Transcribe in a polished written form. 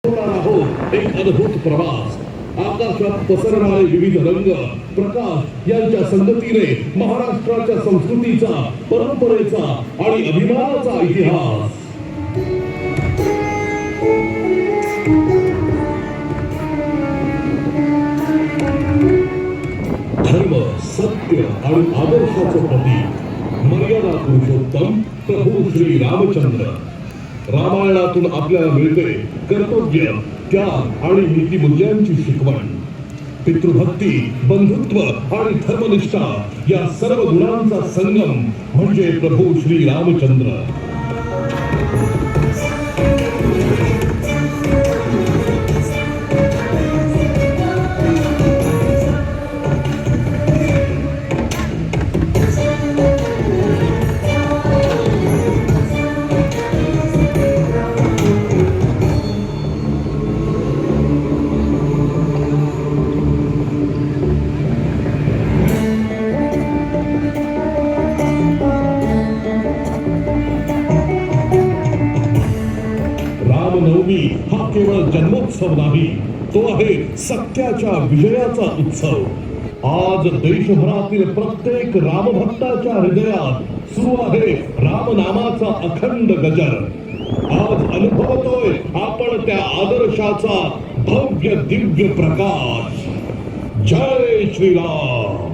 आहोत एक अद्भुत प्रवास. आकाशात पसरणारे विविध रंग प्रकाश यांच्या संगतीने महाराष्ट्राच्या संस्कृतीचा, परंपरेचा आणि अभिमानाचा इतिहास. धर्म, सत्य आणि आदर्शाचं प्रतीक मर्यादा पुरुषोत्तम प्रभू श्री रामचंद्र. रामायणातून आपल्याला मिळते कर्तव्य, त्याग आणि नीतिमूल्यांची शिकवण. पितृभक्ती, बंधुत्व आणि धर्मनिष्ठा या सर्व गुणांचा संगम म्हणजे प्रभू श्री रामचंद्र. रामनवमी हा केवळ जन्मोत्सव नाही, तो आहे सत्याच्या विजयाचा उत्सव. आज देशभरातील प्रत्येक रामभक्ताच्या हृदयात सुरू आहे रामनामाचा अखंड गजर. आज अनुभवतोय आपण त्या आदर्शाचा भव्य दिव्य प्रकाश. जय श्रीराम.